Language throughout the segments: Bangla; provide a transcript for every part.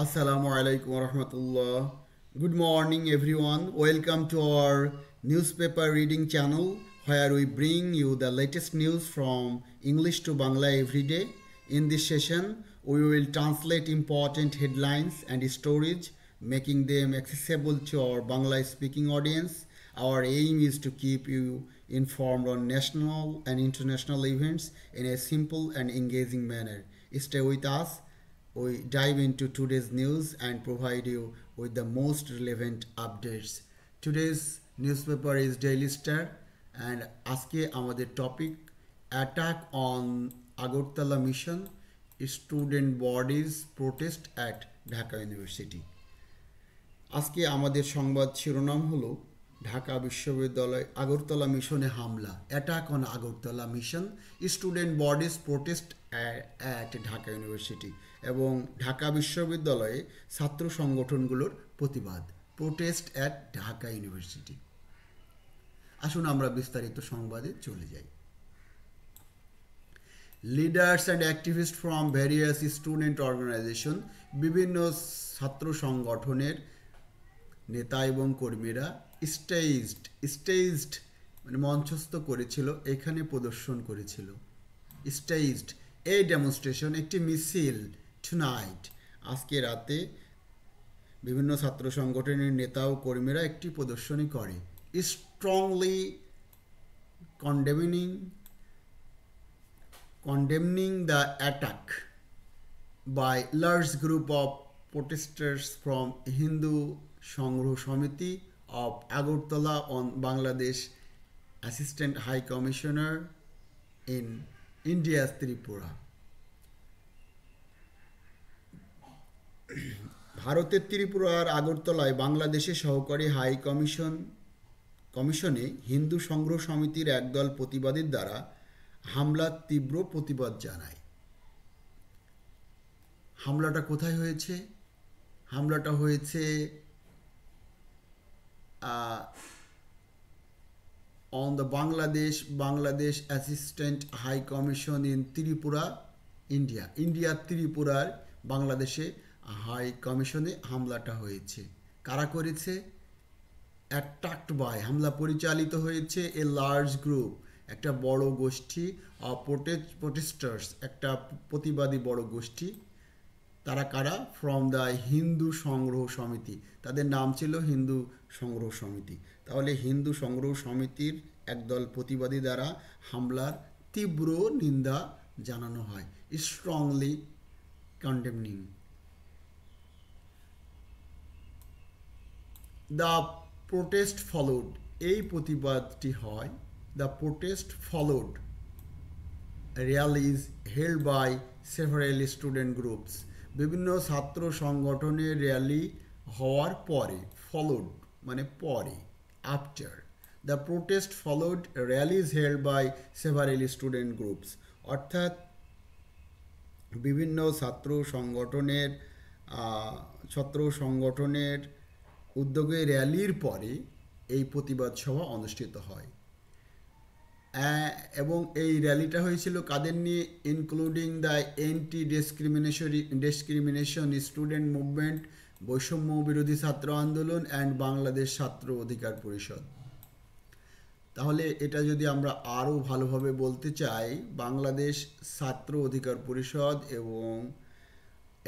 Assalamu alaikum warahmatullah. Good morning, everyone. Welcome to our newspaper reading channel where we bring you the latest news from English to Bangla every day. In this session, we will translate important headlines and stories, making them accessible to our Bangla speaking audience. Our aim is to keep you informed on national and international events in a simple and engaging manner. Stay with us. We dive into today's news and provide you with the most relevant updates. Today's newspaper is Daily Star and আজকে আমাদের topic attack on Agartala mission student bodies protest at Dhaka university. আজকে আমাদের সংবাদ শিরোনাম হলো ঢাকা বিশ্ববিদ্যালয় আগরতলা মিশনে হামলা, attack on Agartala mission student bodies protest at Dhaka university এবং ঢাকা বিশ্ববিদ্যালয়ে ছাত্র সংগঠনগুলোর প্রতিবাদ, প্রোটেস্ট অ্যাট ঢাকা ইউনিভার্সিটি। আসুন আমরা বিস্তারিত সংবাদে চলে যাই। Leaders and activist from various student organization, বিভিন্ন ছাত্র সংগঠনের নেতা এবং কর্মীরা স্টেজড মানে মঞ্চস্থ করেছিল, এখানে প্রদর্শন করেছিল। স্টেজড এ ডেমনস্ট্রেশন, একটি মিছিল টুনাইট, আজকে রাতে বিভিন্ন ছাত্র সংগঠনের নেতা ও কর্মীরা একটি প্রদর্শনী করে। Strongly condemning the attack by large group of protesters from Hindu Sangrah Samiti of Agartala on Bangladesh Assistant High Commissioner in India's Tripura. ভারতের ত্রিপুরার আগরতলায় বাংলাদেশের সহকারী হাই কমিশনে হিন্দু সংগ্রহ সমিতির একদল প্রতিবাদীর দ্বারা হামলার তীব্র প্রতিবাদ জানায়। হামলাটা কোথায় হয়েছে? হামলাটা হয়েছে on the Bangladesh Assistant High Commission in Tripura, India ত্রিপুরার বাংলাদেশে হাই কমিশনে হামলাটা হয়েছে। কারা করেছে? অ্যাটাকড বাই, হামলা পরিচালিত হয়েছে এ লার্জ গ্রুপ, একটা বড় গোষ্ঠী অফ প্রোটেস্টার্স, একটা প্রতিবাদী বড় গোষ্ঠী। তারা কারা? ফ্রম দ্য হিন্দু সংগ্রহ সমিতি, তাদের নাম ছিল হিন্দু সংগ্রহ সমিতি। তাহলে হিন্দু সংগ্রহ সমিতির একদল প্রতিবাদী দ্বারা হামলার তীব্র নিন্দা জানানো হয়। Strongly condemning. The protest followed, এই প্রতিবাদটি হয়। The protest followed rallies held by several student groups, বিভিন্ন ছাত্র সংগঠনের র্যালি হওয়ার পরে, ফলোড মানে পরে, after. The protest followed rallies held by several student groups, অর্থাৎ বিভিন্ন ছাত্র সংগঠনের উদ্যোগে র্যালির পরে এই প্রতিবাদ সভা অনুষ্ঠিত হয়। এবং এই র্যালিটা হয়েছিল কাদের নিয়ে? Including the anti discrimination student movement, বৈষম্য বিরোধী ছাত্র আন্দোলন অ্যান্ড বাংলাদেশ ছাত্র অধিকার পরিষদ। তাহলে এটা যদি আমরা আরও ভালোভাবে বলতে চাই, বাংলাদেশ ছাত্র অধিকার পরিষদ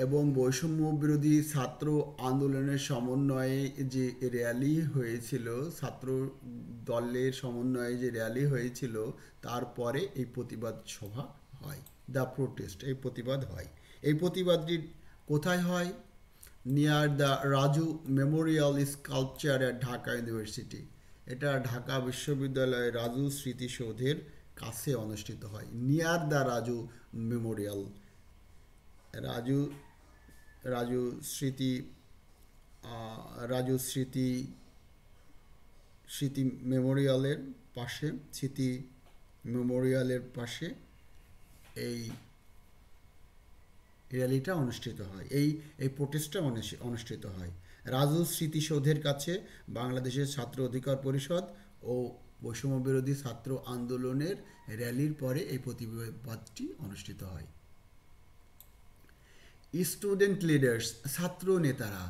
এবং বৈষম্য বিরোধী ছাত্র আন্দোলনের সমন্বয়ে যে র্যালি হয়েছিল, ছাত্র দলের সমন্বয়ে যে র্যালি হয়েছিল, তারপরে এই প্রতিবাদ সভা হয়, দ্য প্রোটেস্ট, এই প্রতিবাদ হয়। এই প্রতিবাদটি কোথায় হয়? Near the Raju Memorial sculpture at Dhaka university, এটা ঢাকা বিশ্ববিদ্যালয়ের রাজু স্মৃতিসৌধের কাছে অনুষ্ঠিত হয়। Near the Raju memorial, Raju স্মৃতি মেমোরিয়ালের পাশে এই র্যালিটা অনুষ্ঠিত হয়, এই প্রোটেস্টটা অনুষ্ঠিত হয়। রাজু স্মৃতিসৌধের কাছে বাংলাদেশের ছাত্র অধিকার পরিষদ ও বৈষম্য বিরোধী ছাত্র আন্দোলনের র্যালির পরে এই প্রতিবাদটি অনুষ্ঠিত হয়। স্টুডেন্ট লিডার্স, ছাত্র নেতারা,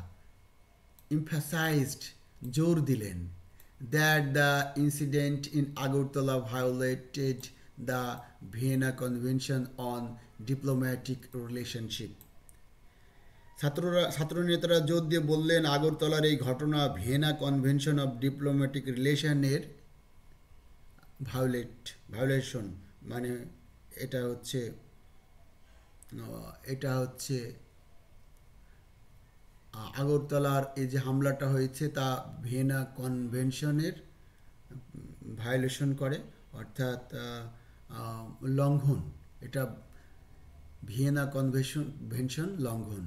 emphasized, জোর দিলেন, that the incident in Agartala violated the Vienna Convention on Diplomatic Relationship. ছাত্রনেতারা জোর দিয়ে বললেন আগরতলার এই ঘটনা ভিয়েনা কনভেনশন অফ ডিপ্লোম্যাটিক রিলেশনের ভায়োলেশন, মানে এটা হচ্ছে আগরতলার এই যে হামলাটা হয়েছে তা ভিয়েনা কনভেনশনের ভায়োলেশন করে, অর্থাৎ লঙ্ঘন, এটা ভিয়েনা কনভেনশন লঙ্ঘন।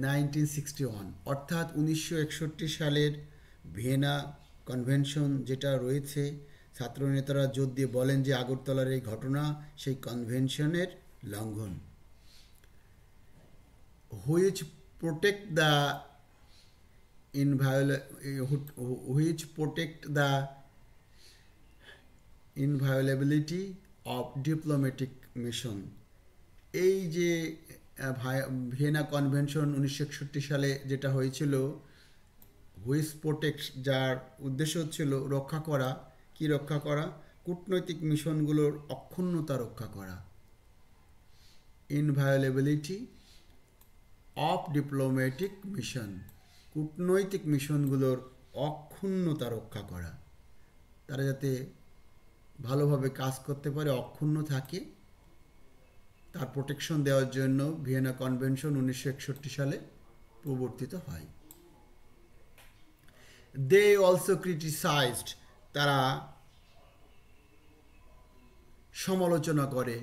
1961, অর্থাৎ 1961 সালের ভিয়েনা কনভেনশন যেটা রয়েছে, ছাত্রনেতারা জোর দিয়ে বলেন যে আগরতলার এই ঘটনা সেই কনভেনশনের লঙ্ঘন। which protect the inviolability of diplomatic mission. এই যে ভিয়েনা কনভেনশন 1961 সালে যেটা হয়েছিল, হুইচ প্রোটেক্ট, যার উদ্দেশ্য ছিল রক্ষা করা, কি রক্ষা করা, কূটনৈতিক মিশনগুলোর অক্ষুণ্ণতা রক্ষা করা। ইনভায়োলেবিলিটি অফ ডিপ্লোম্যাটিক মিশন, কূটনৈতিক মিশনগুলোর অক্ষুণ্ণতা রক্ষা করা, তারা যাতে ভালোভাবে কাজ করতে পারে, অক্ষুণ্ণ থাকে, তার প্রোটেকশন দেওয়ার জন্য ভিয়েনা কনভেনশন 1961 সালে প্রবর্তিত হয়। দে অলসো ক্রিটিসাইজড, তারা সমালোচনা করে,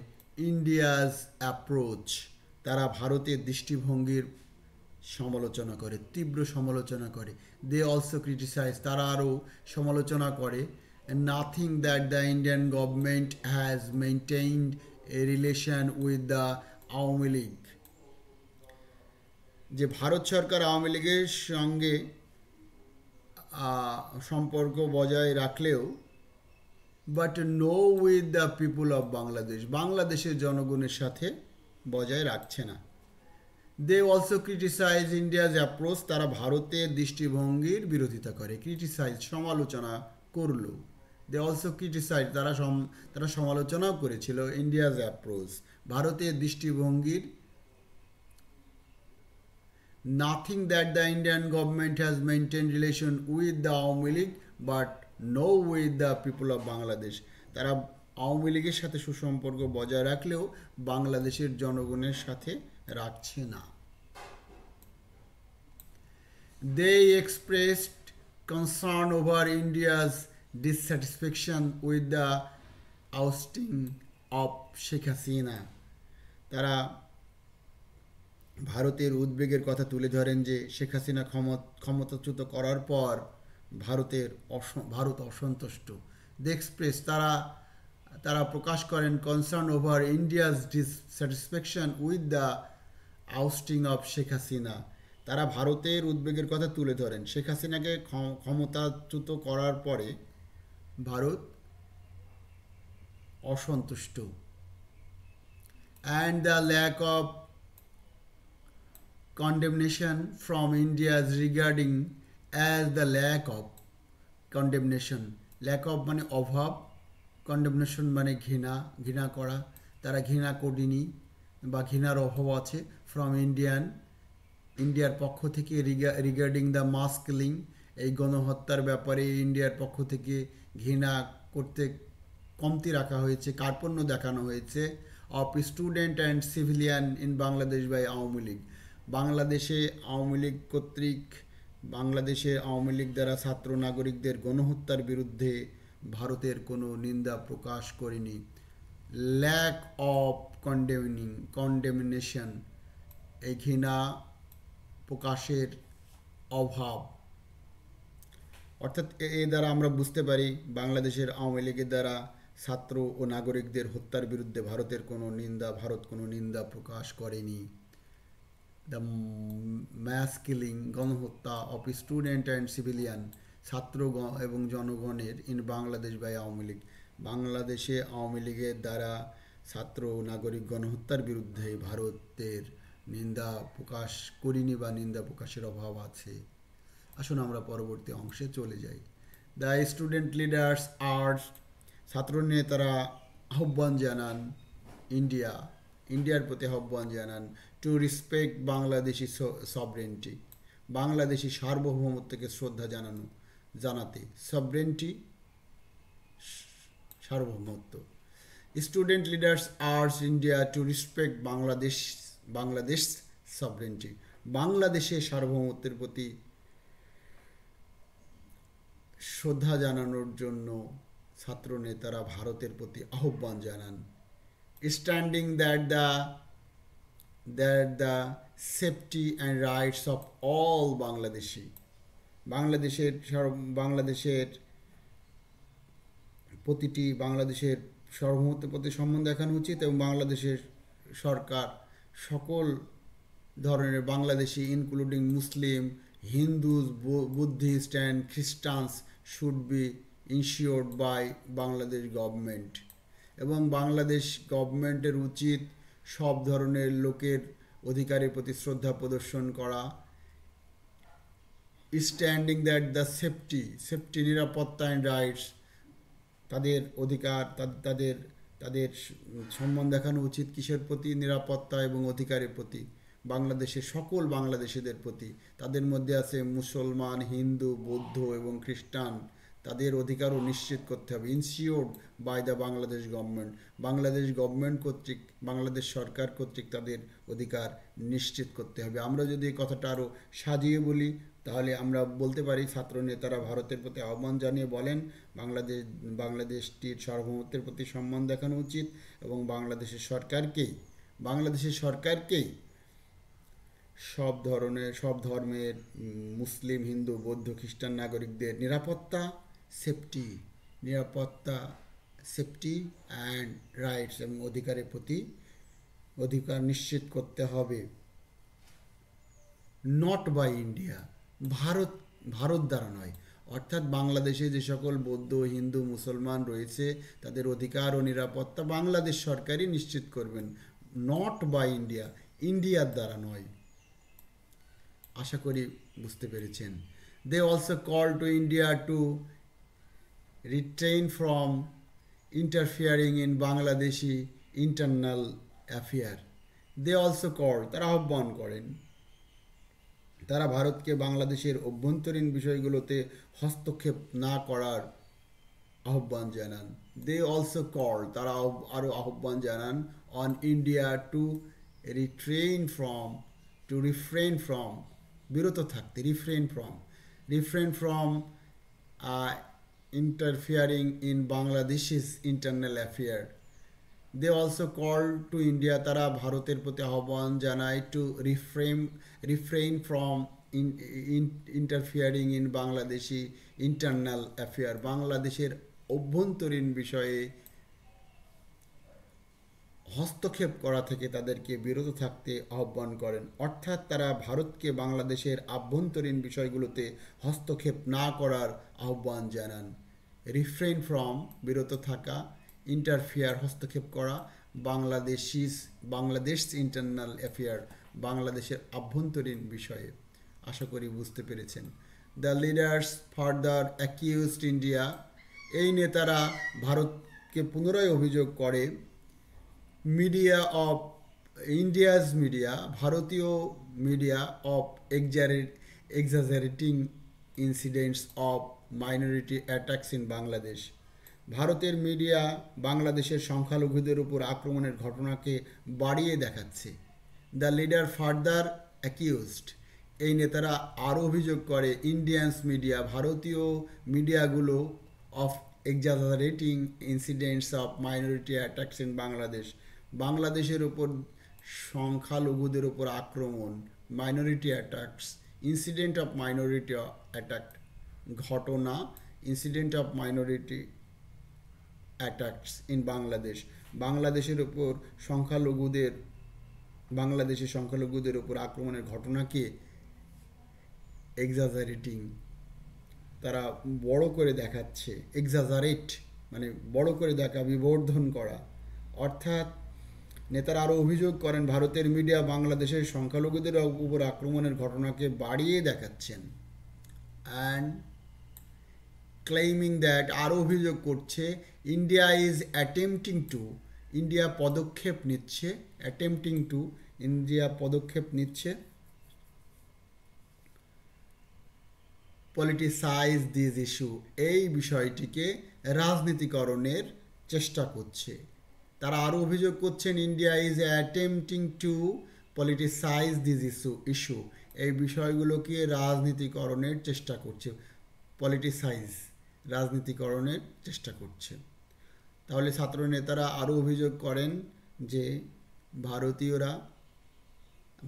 ইন্ডিয়াজ অ্যাপ্রোচ, তারা ভারতের দৃষ্টিভঙ্গির সমালোচনা করে, তীব্র সমালোচনা করে। দে অলসো ক্রিটিসাইজ, তারা আরও সমালোচনা করে, nothing that the Indian government has maintained a relation with the Awami League, যে ভারত সরকার আওয়ামী লীগের সঙ্গে সম্পর্ক বজায় রাখলেও, but no with the people of Bangladesh, বাংলাদেশের জনগণের সাথে বজায় রাখছে না। They also criticize India's approach, তারা ভারতের দৃষ্টিভঙ্গির বিরোধিতা করে, ক্রিটিসাইজ সমালোচনা করলো। দে অলসো ক্রিটিসাইজ, তারা সমালোচনাও করেছিল ইন্ডিয়াজ অ্যাপ্রোচ, ভারতের দৃষ্টিভঙ্গির। Nothing that the Indian government has maintain relation with the Awami League but no with the people of Bangladesh, তারা আওয়ামী লীগের সাথে সুসম্পর্ক বজায় রাখলেও বাংলাদেশের জনগণের সাথে রাখছে না। They expressed concern over India's dissatisfaction with the ousting of Sheikh Hasina, তারা ভারতের উদ্বেগের কথা তুলে ধরেন যে শেখ হাসিনা ক্ষমতাচ্যুত করার পর ভারত অসন্তুষ্ট। দে এক্সপ্রেস, তারা প্রকাশ করেন concern over India's dissatisfaction with the ousting of Sheikh Hasina, তারা ভারতের উদ্বেগের কথা তুলে ধরেন শেখ হাসিনাকে ক্ষমতাচ্যুত করার পরে ভারত অসন্তুষ্ট। And the lack of condemnation from India's regarding as the lack of condemnation, lack of মানে অভাব, condemnation মানে ঘৃণা করা, তারা ঘৃণা করেনি বা ঘৃণার অভাব আছে, ফ্রম ইন্ডিয়ার পক্ষ থেকে, রিগার্ডিং দ্য মাস কিলিং, এই গণহত্যার ব্যাপারে ইন্ডিয়ার পক্ষ থেকে ঘৃণা করতে কমতি রাখা হয়েছে, কার্পণ্য দেখানো হয়েছে, of student and civilian in Bangladesh by Awami League, বাংলাদেশে আওয়ামী লীগ দ্বারা ছাত্র নাগরিকদের গণহত্যার বিরুদ্ধে ভারতের কোনো নিন্দা প্রকাশ করেনি। ল্যাক অফ কন্ডেমনেশন, এই ঘৃণা প্রকাশের অভাব, অর্থাৎ এ দ্বারা আমরা বুঝতে পারি বাংলাদেশের আওয়ামী লীগের দ্বারা ছাত্র ও নাগরিকদের হত্যার বিরুদ্ধে ভারত কোনো নিন্দা প্রকাশ করেনি। দ্য ম্যাস কিলিং, গণহত্যা অফ স্টুডেন্ট অ্যান্ড সিভিলিয়ান, ছাত্র এবং জনগণের ইন বাংলাদেশ বাই আওয়ামী লীগ, বাংলাদেশে আওয়ামী লীগের দ্বারা ছাত্র ও নাগরিক গণহত্যার বিরুদ্ধে ভারতের নিন্দা প্রকাশ করিনি বা নিন্দা প্রকাশের অভাব আছে। আসুন আমরা পরবর্তী অংশে চলে যাই। দ্য স্টুডেন্ট লিডার্স আর, ছাত্র নেতারা আহ্বান জানান ইন্ডিয়ার প্রতি আহ্বান জানান to respect Bangladeshi sovereignty, Bangladeshi সার্বভৌমত্বকে শ্রদ্ধা জানাতে। সভরেন্টি সার্বভৌমত্ব। Student leaders urge India to respect Bangladesh sovereignty, বাংলাদেশের সার্বভৌমত্বের প্রতি শ্রদ্ধা জানানোর জন্য ছাত্র নেতারা ভারতের প্রতি আহ্বান জানান। Standing that the safety and rights of all Bangladeshi, বাংলাদেশের বাংলাদেশের সার্বভৌমত্বের প্রতি সম্মান দেখানো উচিত এবং বাংলাদেশের সরকার সকল ধরনের Bangladeshi including Muslim, Hindus, Buddhist and Christians should be ensured by Bangladesh government, এবং বাংলাদেশ গভর্নমেন্টের উচিত সব ধরনের লোকের অধিকারের প্রতি শ্রদ্ধা প্রদর্শন করা। স্ট্যান্ডিং দ্যাট দ্য সেফটি নিরাপত্তা অ্যান্ড রাইটস, তাদের অধিকার তাদের সম্মান দেখানো উচিত কিসের প্রতি? নিরাপত্তা এবং অধিকারের প্রতি, বাংলাদেশের সকল বাংলাদেশিদের প্রতি। তাদের মধ্যে আছে মুসলমান, হিন্দু, বৌদ্ধ এবং খ্রিস্টান, তাদের অধিকারও নিশ্চিত করতে হবে। Ensured by the Bangladesh government, Bangladesh government কর্তৃক, বাংলাদেশ সরকার কর্তৃক তাদের অধিকার নিশ্চিত করতে হবে। আমরা যদি এই কথাটা আরও সাজিয়ে বলি তাহলে আমরা বলতে পারি ছাত্র নেতারা ভারতের প্রতি আহ্বান জানিয়ে বলেন বাংলাদেশটির সার্বভৌমত্বের প্রতি সম্মান দেখানো উচিত এবং বাংলাদেশের সরকারকেই সব ধর্মের মুসলিম, হিন্দু, বৌদ্ধ, খ্রিস্টান নাগরিকদের সেফটি অ্যান্ড রাইটস এবং অধিকার নিশ্চিত করতে হবে। নট বাই ইন্ডিয়া, ভারত দ্বারা নয়, অর্থাৎ বাংলাদেশে যে সকল বৌদ্ধ, হিন্দু, মুসলমান রয়েছে তাদের অধিকার ও নিরাপত্তা বাংলাদেশ সরকারই নিশ্চিত করবেন। নট বাই ইন্ডিয়ার দ্বারা নয়। আশা করি বুঝতে পেরেছেন। They also call to India to refrain from interfering in Bangladeshi internal affair. তারা আহ্বান করেন, তারা ভারতকে বাংলাদেশের অভ্যন্তরীণ বিষয়গুলোতে হস্তক্ষেপ না করার আহ্বান জানান। তারা আরও আহ্বান জানান on India to refrain from বিরত থাকতে, refrain from interfering in Bangladeshis internal affair. They also call to India, তারা ভারতের প্রতি আহ্বান জানায় to refrain from interfering in Bangladeshi internal affair, বাংলাদেশের অভ্যন্তরীণ বিষয়ে হস্তক্ষেপ করা থেকে তাদেরকে বিরত থাকতে আহ্বান করেন। অর্থাৎ তারা ভারতকে বাংলাদেশের আভ্যন্তরীণ বিষয়গুলোতে হস্তক্ষেপ না করার আহ্বান জানান। রিফ্রেইন ফ্রম বিরত থাকা, ইন্টারফিয়ার হস্তক্ষেপ করা, বাংলাদেশ ইন্টারনাল অ্যাফেয়ার বাংলাদেশের আভ্যন্তরীণ বিষয়ে। আশা করি বুঝতে পেরেছেন। The leaders further accused India, এই নেতারা ভারতকে পুনরায় অভিযোগ করে ভারতীয় media of exaggerating incidents of minority attacks in Bangladesh, ভারতের মিডিয়া বাংলাদেশের সংখ্যালঘুদের উপর আক্রমণের ঘটনাকে বাড়িয়ে দেখাচ্ছে। দ্য লিডার ফার্দার অ্যাকিউজড, এই নেতারা আরও অভিযোগ করে ইন্ডিয়ানস মিডিয়া, ভারতীয় মিডিয়াগুলো of exaggerating incidents of minority attacks in Bangladesh, বাংলাদেশের ওপর সংখ্যালঘুদের ওপর আক্রমণ, minority attacks, incident of minority attack ঘটনা, incident of minority attacks in Bangladesh, বাংলাদেশের ওপর বাংলাদেশের সংখ্যালঘুদের ওপর আক্রমণের ঘটনাকে এক্সাজারেটিং, তারা বড় করে দেখাচ্ছে। এক্সাজারেট মানে বড় করে দেখা, বিবর্ধন করা। অর্থাৎ নেতারা আরও অভিযোগ করেন ভারতের মিডিয়া বাংলাদেশের সংখ্যালঘুদের উপর আক্রমণের ঘটনাকে বাড়িয়ে দেখাচ্ছেন অ্যান্ড ক্লেইমিং দ্যাট, আরও অভিযোগ করছে India is attempting to, India পদক্ষেপ নিচ্ছে, অ্যাটেম্পটিং টু, ইন্ডিয়া পদক্ষেপ নিচ্ছে পলিটিসাইজ দিস ইস্যু, এই বিষয়টিকে রাজনীতিকরণের চেষ্টা করছে। তারা আরও অভিযোগ করছেন India is attempting to politicize this issue, এই বিষয়গুলোকে রাজনীতিকরণের চেষ্টা করছে, পলিটিসাইজ, রাজনীতিকরণের চেষ্টা করছে। তাহলে ছাত্র নেতারা আরও অভিযোগ করেন যে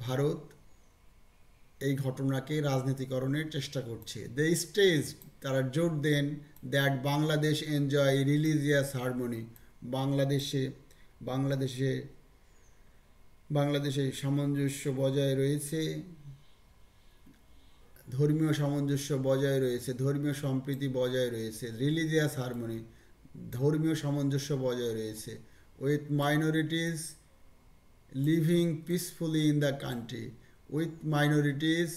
ভারত এই ঘটনাকে রাজনীতিকরণের চেষ্টা করছে। দ্য স্টেজ, তারা জোর দেন that Bangladesh enjoy religious harmony, বাংলাদেশে সামঞ্জস্য বজায় রয়েছে, ধর্মীয় সামঞ্জস্য বজায় রয়েছে, ধর্মীয় সম্প্রীতি বজায় রয়েছে, রিলিজিয়াস হারমোনি, ধর্মীয় সামঞ্জস্য বজায় রয়েছে, with minorities living peacefully in the country, with minorities,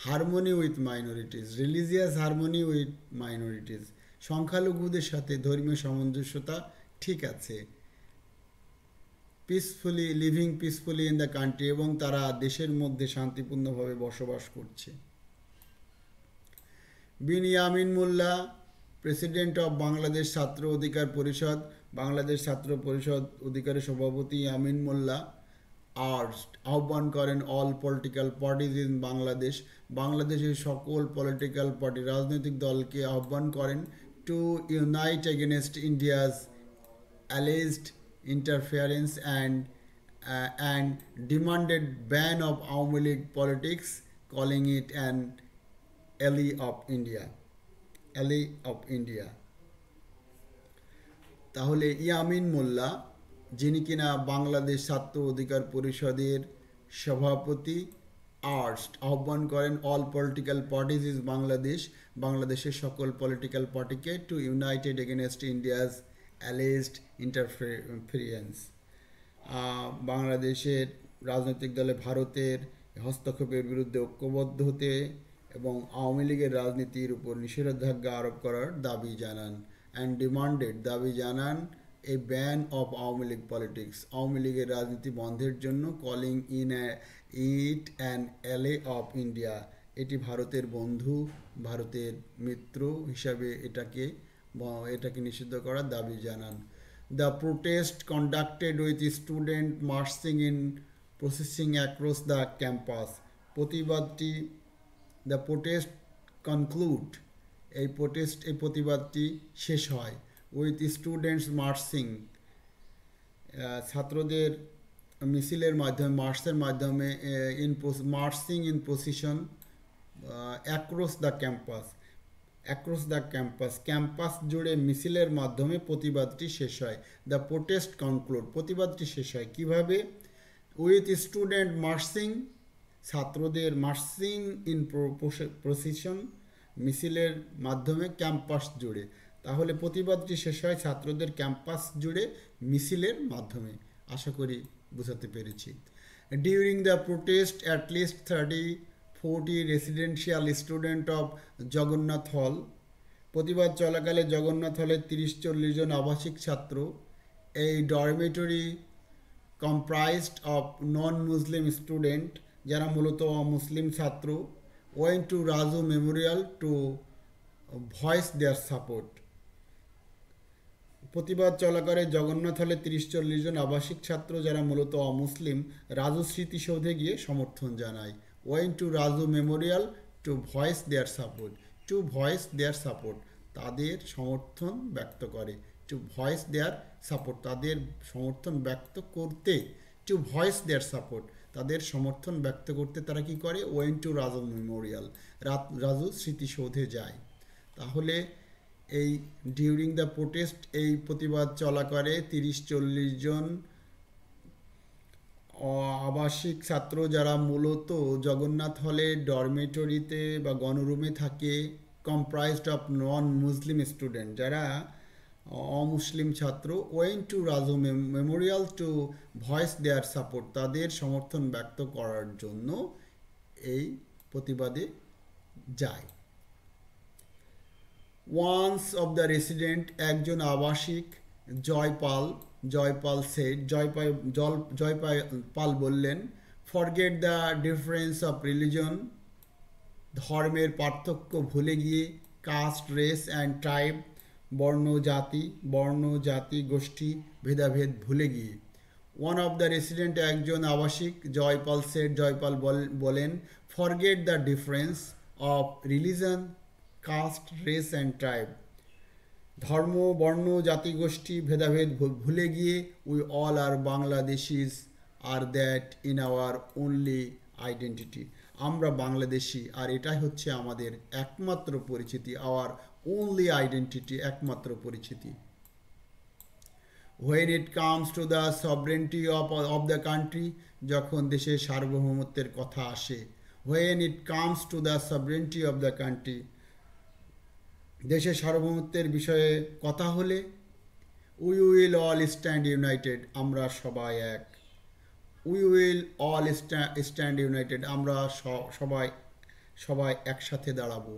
harmony with minorities, religious harmony with minorities, সংখ্যালঘুদের সাথে ধর্মীয় সামঞ্জস্যতা ঠিক আছে, peacefully, living peacefully in the country, এবং তারা দেশের মধ্যে শান্তিপূর্ণভাবে বসবাস করছে। বিন ইয়ামিন মোল্লা, প্রেসিডেন্ট অফ বাংলাদেশ ছাত্র অধিকার পরিষদ, বাংলাদেশ ছাত্র পরিষদ অধিকারের সভাপতি ইয়ামিন মোল্লা আহ্বান করেন all political parties in Bangladesh, বাংলাদেশের সকল পলিটিক্যাল পার্টি, রাজনৈতিক দলকে আহ্বান করেন two unite against India's alleged interference and demanded ban of Awami League politics, calling it an ally of India. তাহলে ইয়ামিন মোল্লা, যিনি কিনা বাংলাদেশ ছাত্র অধিকার পরিষদের সভাপতি, আহ্বান করেন অল পলিটিক্যাল পার্টিজ ইজ বাংলাদেশের সকল পলিটিক্যাল পার্টিকে to united against India's alleged interference, বাংলাদেশের রাজনৈতিক দলে ভারতের হস্তক্ষেপের বিরুদ্ধে ঐক্যবদ্ধ হতে এবং আওয়ামী লীগের রাজনীতির উপর নিষেধাজ্ঞা আরোপ করার দাবি জানান, অ্যান্ড ডিমান্ডেড, দাবি জানান a ban of Awami League politics, Awami লীগের রাজনীতি বন্ধের জন্য, calling it an ally of India, এটি ভারতের বন্ধু, ভারতের মিত্র হিসাবে এটাকে নিষিদ্ধ করার দাবি জানান। The protest conducted with student marching in processing across the campus, the protest conclude, এই প্রতিবাদটি শেষ হয় উইথ স্টুডেন্টস মার্চিং, ছাত্রদের মিছিলের মাধ্যমে, মার্চের মাধ্যমে, marching in procession across the campus জুড়ে মিছিলের মাধ্যমে প্রতিবাদটি শেষ হয়। দ্য প্রোটেস্ট কনক্লুড, প্রতিবাদটি শেষ হয় কিভাবে? উইথ স্টুডেন্ট মার্চিং, ছাত্রদের মার্চিং ইন প্রসেশন, মিছিলের মাধ্যমে ক্যাম্পাস জুড়ে, তাহলে প্রতিবাদটি শেষ হয় ছাত্রদের ক্যাম্পাস জুড়ে মিছিলের মাধ্যমে। আশা করি বোঝাতে পেরেছি। During the protest at least 30-40 residential student of Jagannath হল, প্রতিবাদ চলাকালে জগন্নাথ হলের 30-40 জন আবাসিক ছাত্র, এই dormitory comprised of non Muslim student, যারা মূলত অমুসলিম ছাত্র, went to Raju memorial to voice their support, প্রতিবাদ চলাকালে জগন্নাথ হলে 30-40 জন আবাসিক ছাত্র, যারা মূলত অমুসলিম, রাজু স্মৃতিসৌধে গিয়ে সমর্থন জানায়। Went to Raju memorial to voice their support, তাদের সমর্থন ব্যক্ত করে, টু ভয়েস দেয়ার সাপোর্ট, তাদের সমর্থন ব্যক্ত করতে, টু ভয়েস দেয়ার সাপোর্ট, তাদের সমর্থন ব্যক্ত করতে তারা কি করে? Went to Raju memorial, Raju স্মৃতিসৌধে যায়। তাহলে এই ডিউরিং দ্য প্রোটেস্ট, এই প্রতিবাদ চলাকালে 30-40 জন আবাসিক ছাত্র, যারা মূলত জগন্নাথ হলে ডরমেটরিতে বা গণরুমে থাকে, comprised of non Muslim student, যারা অমুসলিম ছাত্র went to Raju memorial to voice their support, তাদের সমর্থন ব্যক্ত করার জন্য এই প্রতিবাদে যায়। ওয়ান্স অফ দ্য রেসিডেন্ট, একজন আবাসিক, জয়পাল সেড, জয়পাল বললেন, forget the difference of religion, ধর্মের পার্থক্য ভুলে গিয়ে, কাস্ট, রেস অ্যান্ড ট্রাইব, বর্ণ জাতি গোষ্ঠী ভেদাভেদ ভুলে গিয়ে। ওয়ান অফ দ্য রেসিডেন্ট, একজন আবাসিক, জয়পাল বলেন, forget the difference of religion, caste, race and tribe, ধর্ম, বর্ণ, জাতিগোষ্ঠী ভেদাভেদ ভুলে গিয়ে, we all are Bangladeshis are that in our only identity, আমরা বাংলাদেশি আর এটাই হচ্ছে আমাদের একমাত্র পরিচিতি, আওয়ার অনলি আইডেন্টিটি, একমাত্র পরিচিতি। When it comes to the sovereignty of the country, যখন দেশের সার্বভৌমত্বের কথা আসে, when it comes to the sovereignty of the country, দেশের সার্বভৌমত্বের বিষয়ে কথা হলে, we will all stand United, আমরা সবাই এক, we will all stand United, আমরা সবাই একসাথে দাঁড়াবো,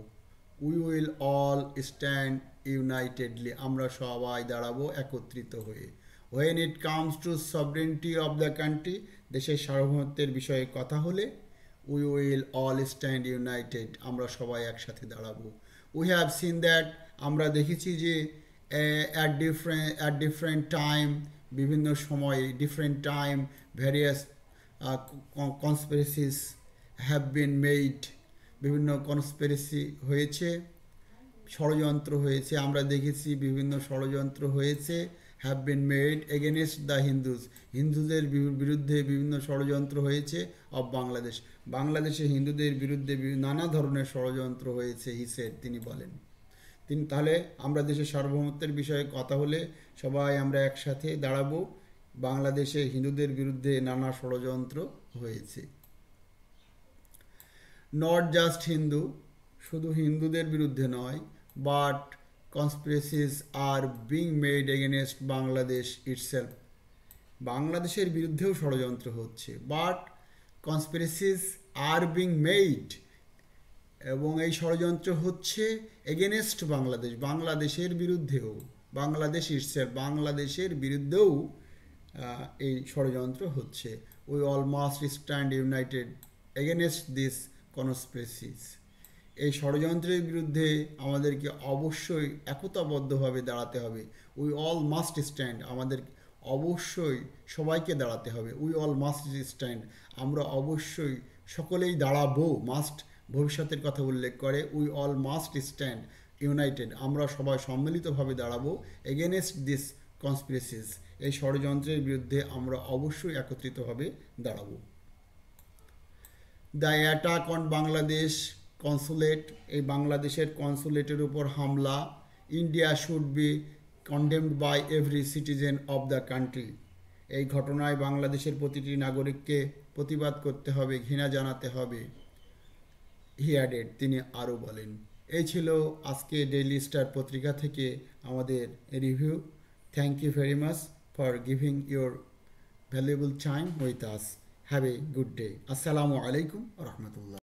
we will all stand unitedly, আমরা সবাই দাঁড়াবো একত্রিত হয়ে। When it comes to sovereignty of the country, দেশের সার্বভৌমত্বের বিষয়ে কথা হলে, we will all stand United, আমরা সবাই একসাথে দাঁড়াবো। উই হ্যাভ সিন দ্যাট, আমরা দেখেছি যে অ্যাট ডিফারেন্ট টাইম, বিভিন্ন সময়ে, different time, various conspiracies have been made, বিভিন্ন কনস্পিরেসি হয়েছে, ষড়যন্ত্র হয়েছে, আমরা দেখেছি বিভিন্ন ষড়যন্ত্র হয়েছে, have been made against the হিন্দুদের বিরুদ্ধে বিভিন্ন ষড়যন্ত্র হয়েছে, অফ বাংলাদেশে হিন্দুদের বিরুদ্ধে নানা ধরনের ষড়যন্ত্র হয়েছে, তিনি বলেন। তাহলে আমরা দেশের সার্বভৌমত্বের বিষয়ে কথা হলে সবাই আমরা একসাথে দাঁড়াবো, বাংলাদেশে হিন্দুদের বিরুদ্ধে নানা ষড়যন্ত্র হয়েছে। নট জাস্ট হিন্দু, শুধু হিন্দুদের বিরুদ্ধে নয়, but conspiracies are being made against Bangladesh itself, বাংলাদেশের বিরুদ্ধেও ষড়যন্ত্র হচ্ছে, but conspiracies are being made, এবং এই ষড়যন্ত্র হচ্ছে এগেনস্ট বাংলাদেশের বিরুদ্ধেও, বাংলাদেশ ইটসেলফ, বাংলাদেশের বিরুদ্ধেও এই ষড়যন্ত্র হচ্ছে। We all must stand united against this conspiracies, এই ষড়যন্ত্রের বিরুদ্ধে আমাদেরকে অবশ্যই একতাবদ্ধভাবে দাঁড়াতে হবে। উই অল মাস্ট স্ট্যান্ড, আমাদের অবশ্যই সবাইকে দাঁড়াতে হবে। উই অল মাস্ট স্ট্যান্ড, আমরা অবশ্যই সকলেই দাঁড়াবো, মাস্ট ভবিষ্যতের কথা উল্লেখ করে, we all must stand United, আমরা সবাই সম্মিলিতভাবে দাঁড়াবো, এগেনস্ট দিস কনস্পিরেসিস, এই ষড়যন্ত্রের বিরুদ্ধে আমরা অবশ্যই একত্রিতভাবে দাঁড়াবো। The attack on Bangladesh consulate, এই বাংলাদেশের কনসুলেটের উপর হামলা, India should be condemned by every citizen of the country, এই ঘটনায় বাংলাদেশের প্রতিটি নাগরিককে প্রতিবাদ করতে হবে, ঘৃণা জানাতে হবে, হি অ্যাডেড, তিনি আরও বলেন। এই ছিল আজকে ডেইলি স্টার পত্রিকা থেকে আমাদের review. Thank you very much for giving your valuable time with us. Have a good day. আসসালামু আলাইকুম রহমতুল্লাহ।